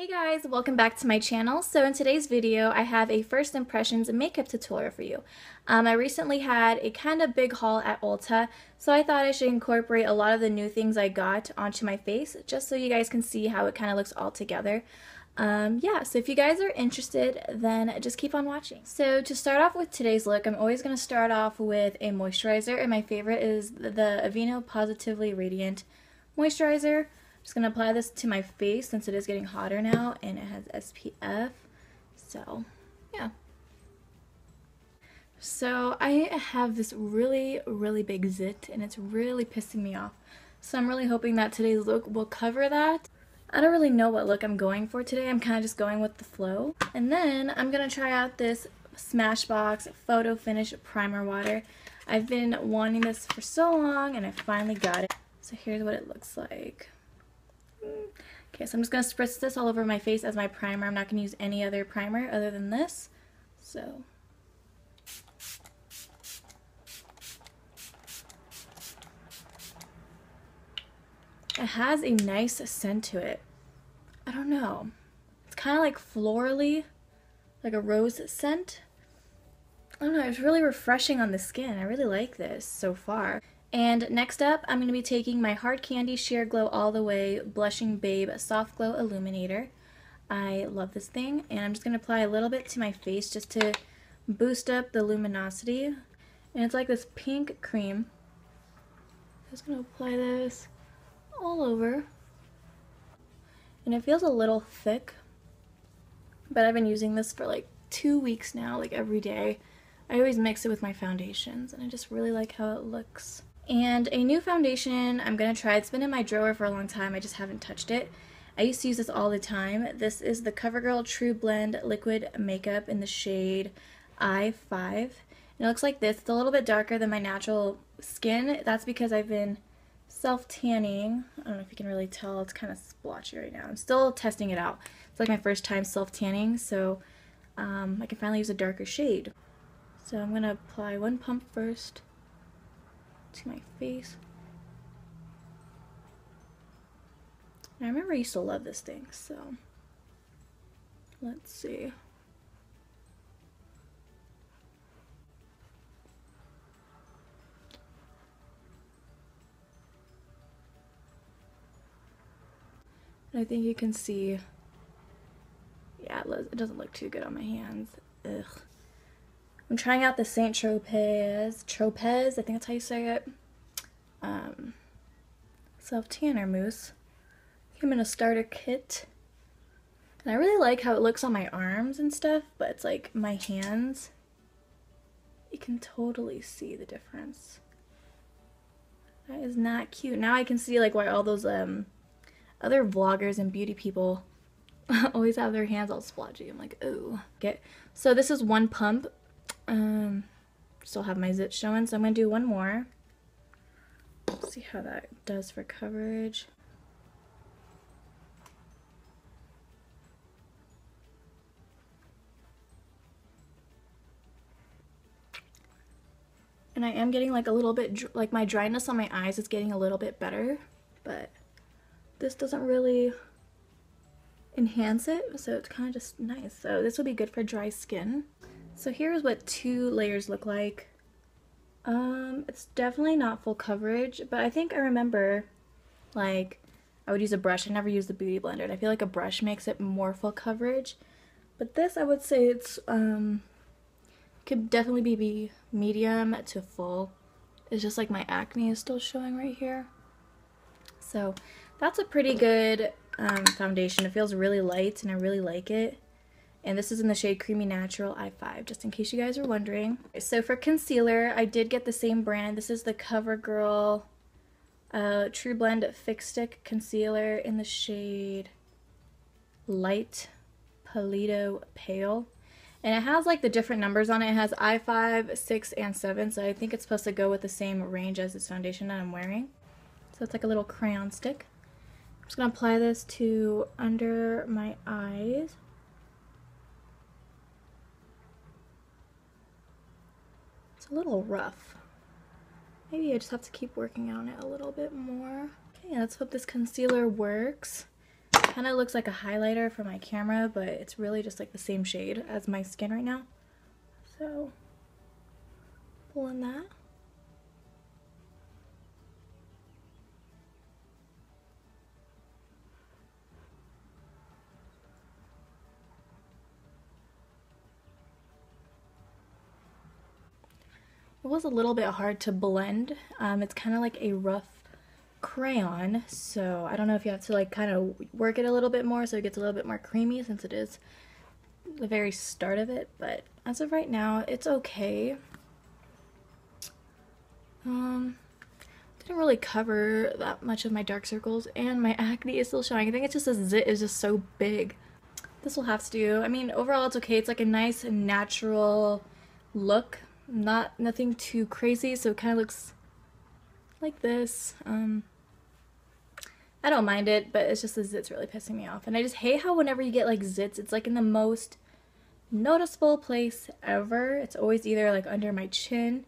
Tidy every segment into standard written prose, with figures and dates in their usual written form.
Hey guys, welcome back to my channel. So in today's video, I have a first impressions makeup tutorial for you. I recently had a kind of big haul at Ulta, so I thought I should incorporate a lot of the new things I got onto my face, just so you guys can see how it kind of looks all together. Yeah, so if you guys are interested, then just keep on watching. So to start off with today's look, I'm always going to start off with a moisturizer, and my favorite is the Aveeno Positively Radiant Moisturizer. Just going to apply this to my face since it is getting hotter now and it has SPF. So, yeah. So, I have this really big zit and it's really pissing me off. So, I'm really hoping that today's look will cover that. I don't really know what look I'm going for today. I'm kind of just going with the flow. And then, I'm going to try out this Smashbox Photo Finish Primer Water. I've been wanting this for so long and I finally got it. So, here's what it looks like. Okay, so I'm just going to spritz this all over my face as my primer. I'm not going to use any other primer other than this. So, it has a nice scent to it. I don't know. It's kind of like florally, like a rose scent. I don't know, it's really refreshing on the skin. I really like this so far. And next up, I'm going to be taking my Hard Candy Sheer Glow All The Way Blushing Babe Soft Glow Illuminator. I love this thing, and I'm just going to apply a little bit to my face just to boost up the luminosity. And it's like this pink cream. I'm just going to apply this all over. And it feels a little thick, but I've been using this for like 2 weeks now, like every day. I always mix it with my foundations, and I just really like how it looks. And a new foundation I'm going to try. It's been in my drawer for a long time. I just haven't touched it. I used to use this all the time. This is the CoverGirl TruBlend Liquid Makeup in the shade I5. And it looks like this. It's a little bit darker than my natural skin. That's because I've been self-tanning. I don't know if you can really tell. It's kind of splotchy right now. I'm still testing it out. It's like my first time self-tanning, so I can finally use a darker shade. So I'm going to apply one pump first to my face. And I remember I used to love this thing, so let's see. And I think you can see, yeah, it doesn't look too good on my hands. Ugh. I'm trying out the Saint Tropez, I think that's how you say it, self-tanner mousse. Came in a starter kit. And I really like how it looks on my arms and stuff, but it's like my hands, you can totally see the difference. That is not cute. Now I can see like why all those other vloggers and beauty people always have their hands all splotchy. I'm like, ooh. Okay, so this is one pump. Still have my zit showing, so I'm going to do one more. See how that does for coverage. And I am getting like a little bit, like my dryness on my eyes is getting a little bit better, but this doesn't really enhance it, so it's kind of just nice. So this will be good for dry skin. So here's what 2 layers look like. It's definitely not full coverage, but I think I remember, like, I would use a brush. I never use the Beauty Blender, and I feel like a brush makes it more full coverage. But this, I would say it's, could definitely be medium to full. It's just like my acne is still showing right here. So that's a pretty good foundation. It feels really light, and I really like it. And this is in the shade Creamy Natural I5, just in case you guys are wondering. So for concealer, I did get the same brand. This is the CoverGirl TruBlend Fix Stick Concealer in the shade Light Palito Pale. And it has like the different numbers on it. It has I5, 6, and 7, so I think it's supposed to go with the same range as this foundation that I'm wearing. So it's like a little crayon stick. I'm just going to apply this to under my eyes. It's a little rough. Maybe I just have to keep working on it a little bit more. Okay, let's hope this concealer works. Kind of looks like a highlighter for my camera, but it's really just like the same shade as my skin right now. So, pull in that. It was a little bit hard to blend. It's kind of like a rough crayon, so I don't know if you have to like kind of work it a little bit more so it gets a little bit more creamy since it is the very start of it, but as of right now, it's okay. Didn't really cover that much of my dark circles, and my acne is still showing. I think it's just a zit is just so big. This will have to do. I mean, overall it's okay. It's like a nice natural look. Nothing too crazy, so it kind of looks like this. I don't mind it, but it's just the zits really pissing me off. And I just hate how whenever you get like zits, it's like in the most noticeable place ever. It's always either like under my chin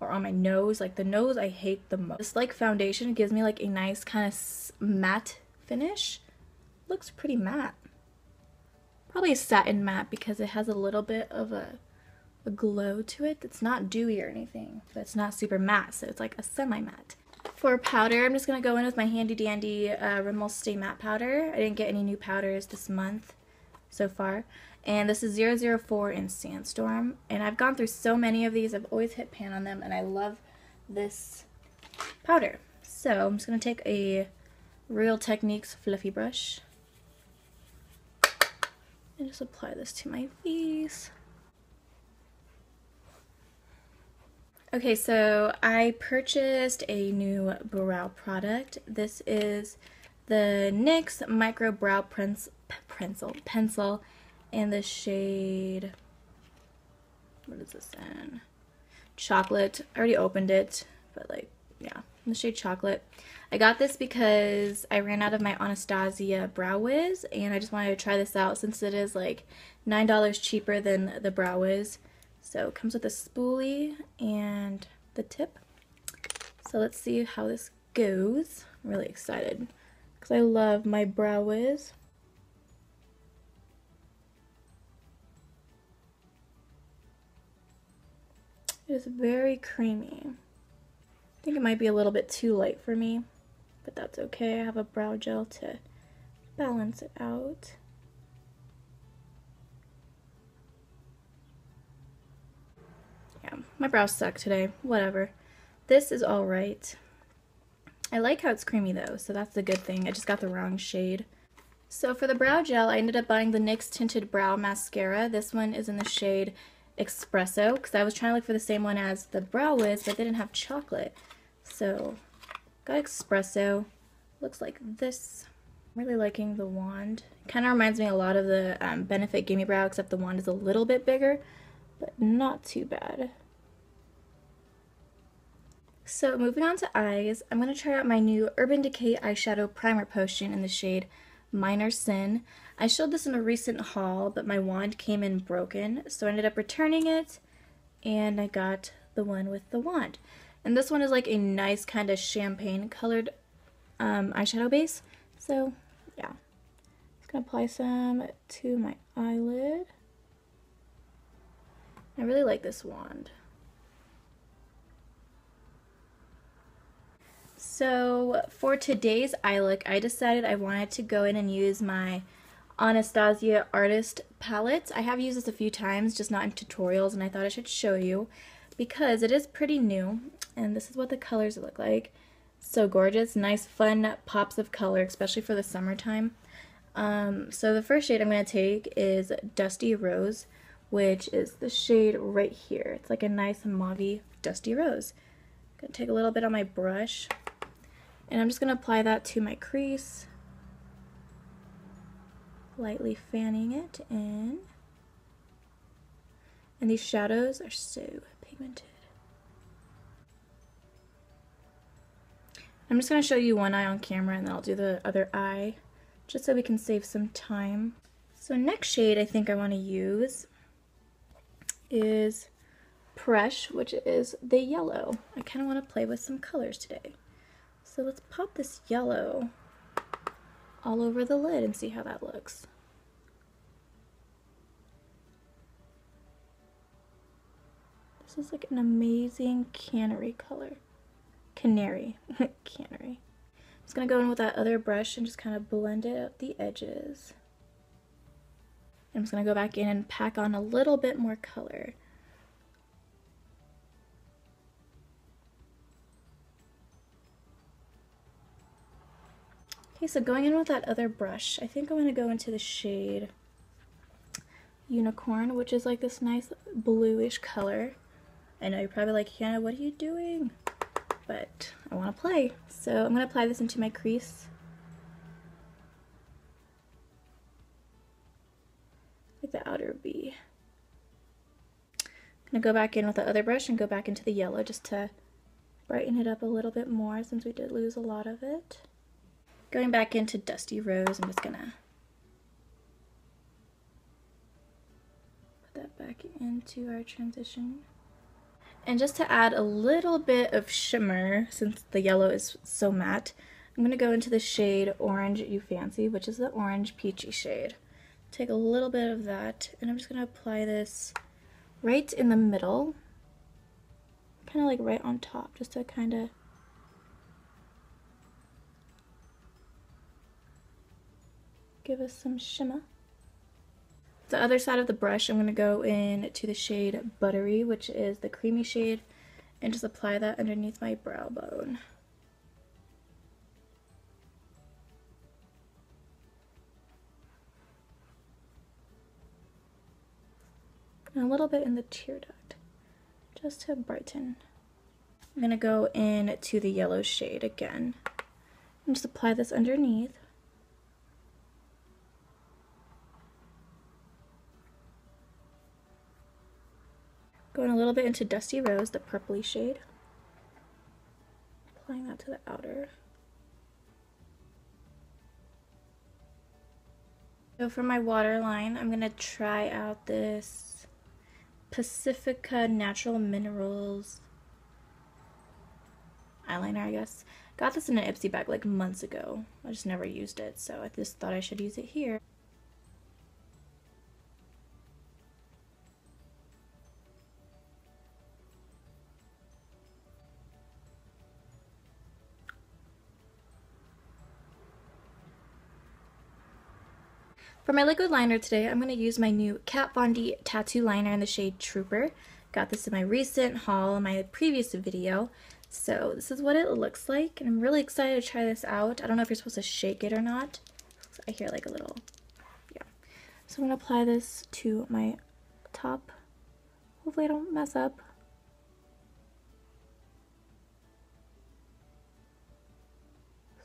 or on my nose. Like the nose I hate the most. This like foundation gives me like a nice kind of matte finish. Looks pretty matte. Probably a satin matte because it has a little bit of a glow to it. It's not dewy or anything, but it's not super matte, so it's like a semi-matte. For powder, I'm just going to go in with my handy dandy Rimmel StayMatte powder. I didn't get any new powders this month so far. And this is 004 in Sandstorm. And I've gone through so many of these. I've always hit pan on them, and I love this powder. So I'm just going to take a Real Techniques fluffy brush and just apply this to my face. Okay, so I purchased a new brow product. This is the NYX Microbrow Pencil in the shade, what is this in? Chocolate. I already opened it, but like, yeah, in the shade Chocolate. I got this because I ran out of my Anastasia Brow Wiz, and I just wanted to try this out since it is like $9 cheaper than the Brow Wiz. So it comes with a spoolie and the tip. So let's see how this goes. I'm really excited because I love my Brow Wiz. It is very creamy. I think it might be a little bit too light for me, but that's okay. I have a brow gel to balance it out. My brows suck today. Whatever. This is alright. I like how it's creamy though, so that's the good thing. I just got the wrong shade. So for the brow gel, I ended up buying the NYX Tinted Brow Mascara. This one is in the shade Espresso, because I was trying to look for the same one as the Brow Wiz, but they didn't have chocolate. So, got Espresso. Looks like this. I'm really liking the wand. Kind of reminds me a lot of the Benefit Gimme Brow, except the wand is a little bit bigger, but not too bad. So moving on to eyes, I'm going to try out my new Urban Decay Eyeshadow Primer Potion in the shade Minor Sin. I showed this in a recent haul, but my wand came in broken, so I ended up returning it, and I got the one with the wand. And this one is like a nice kind of champagne colored eyeshadow base. So yeah, just going to apply some to my eyelid. I really like this wand. So for today's eye look, I decided I wanted to go in and use my Anastasia Artist Palette. I have used this a few times, just not in tutorials, and I thought I should show you because it is pretty new, and this is what the colors look like. So gorgeous, nice fun pops of color, especially for the summertime. So the first shade I'm going to take is Dusty Rose, which is the shade right here. It's like a nice mauvey dusty rose. I'm going to take a little bit on my brush, and I'm just going to apply that to my crease, lightly fanning it in. And these shadows are so pigmented. I'm just going to show you one eye on camera, and then I'll do the other eye, just so we can save some time. So next shade I think I want to use is Presh, which is the yellow. I kind of want to play with some colors today. So let's pop this yellow all over the lid and see how that looks. This is like an amazing canary color. Canary. Canary. I'm just going to go in with that other brush and just kind of blend it at the edges. I'm just going to go back in and pack on a little bit more color. Okay, so going in with that other brush, I think I'm going to go into the shade Unicorn, which is like this nice bluish color. I know you're probably like, Hannah, what are you doing? But I want to play. So I'm going to apply this into my crease. Like the outer V. I'm going to go back in with the other brush and go back into the yellow just to brighten it up a little bit more since we did lose a lot of it. Going back into Dusty Rose, I'm just gonna put that back into our transition. And just to add a little bit of shimmer, since the yellow is so matte, I'm gonna go into the shade Orange You Fancy, which is the orange peachy shade. Take a little bit of that, and I'm just gonna apply this right in the middle, kind of like right on top, just to kind of give us some shimmer. The other side of the brush, I'm going to go in to the shade Buttery, which is the creamy shade, and just apply that underneath my brow bone. And a little bit in the tear duct, just to brighten. I'm going to go in to the yellow shade again, and just apply this underneath. Going a little bit into Dusty Rose, the purpley shade. Applying that to the outer. So for my waterline, I'm going to try out this Pacifica Natural Minerals eyeliner, I guess. Got this in an Ipsy bag like months ago. I just never used it, so I just thought I should use it here. For my liquid liner today, I'm going to use my new KatVonD Tattoo Liner in the shade Trooper. Got this in my recent haul in my previous video. So this is what it looks like, and I'm really excited to try this out. I don't know if you're supposed to shake it or not. I hear like a little, yeah. So I'm going to apply this to my top. Hopefully I don't mess up.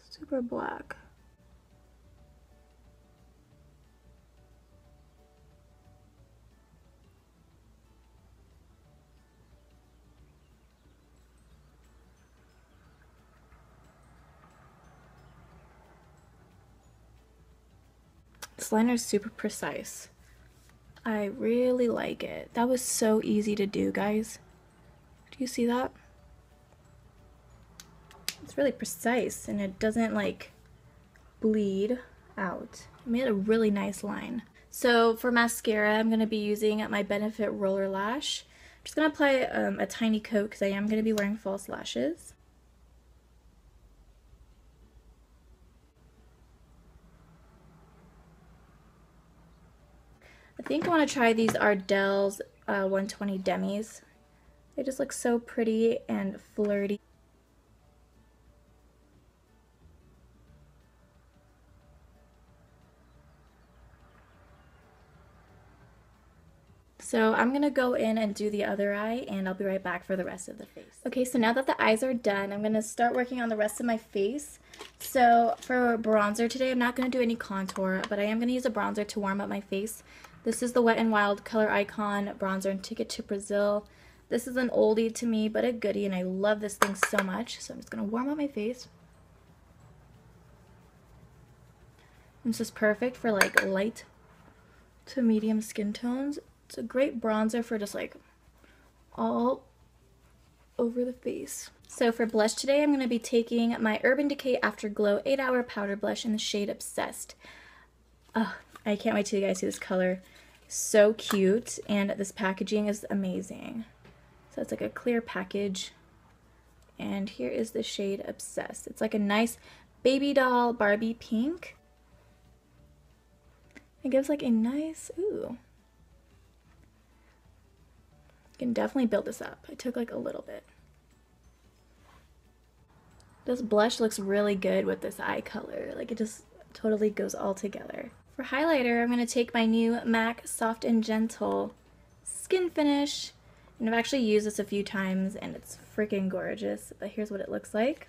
Super black. This liner is super precise. I really like it. That was so easy to do, guys. Do you see that? It's really precise and it doesn't like bleed out. I made a really nice line. So for mascara, I'm going to be using my Benefit RollerLash. I'm just going to apply a tiny coat because I am going to be wearing false lashes. I think I want to try these Ardell's 120 Demis. They just look so pretty and flirty. So I'm going to go in and do the other eye, and I'll be right back for the rest of the face. Okay, so now that the eyes are done, I'm going to start working on the rest of my face. So for bronzer today, I'm not going to do any contour, but I am going to use a bronzer to warm up my face. This is the Wet n Wild Color Icon bronzer in Ticket to Brazil. This is an oldie to me, but a goodie, and I love this thing so much. So I'm just going to warm up my face. This is perfect for like light to medium skin tones. It's a great bronzer for just like all over the face. So for blush today, I'm going to be taking my Urban Decay Afterglow 8-Hour Powder Blush in the shade Obsessed. Oh, I can't wait till you guys see this color. So cute, and this packaging is amazing. So it's like a clear package, and here is the shade Obsessed. It's like a nice baby doll Barbie pink. It gives like a nice, ooh. You can definitely build this up. I took like a little bit. This blush looks really good with this eye color. Like it just totally goes all together. For highlighter, I'm going to take my new MAC Soft and Gentle Skin Finish. And I've actually used this a few times and it's freaking gorgeous. But here's what it looks like.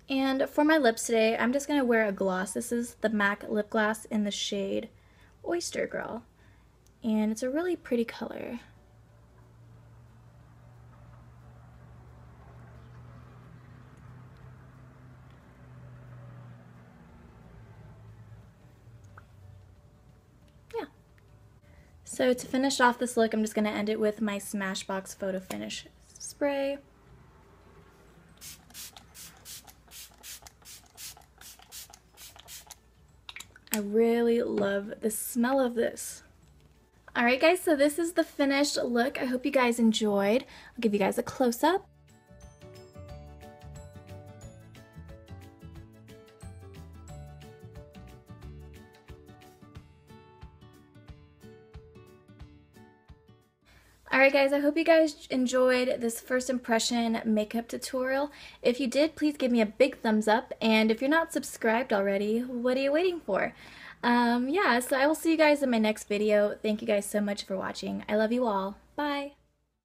And for my lips today, I'm just going to wear a gloss. This is the MAC lip gloss in the shade Oyster Girl. And it's a really pretty color. Yeah. So to finish off this look, I'm just going to end it with my Smashbox Photo Finish spray. I really love the smell of this. Alright guys, so this is the finished look. I hope you guys enjoyed. I'll give you guys a close-up. Alright guys, I hope you guys enjoyed this first impression makeup tutorial. If you did, please give me a big thumbs up, and if you're not subscribed already, what are you waiting for? Yeah, so I will see you guys in my next video. Thank you guys so much for watching. I love you all. Bye!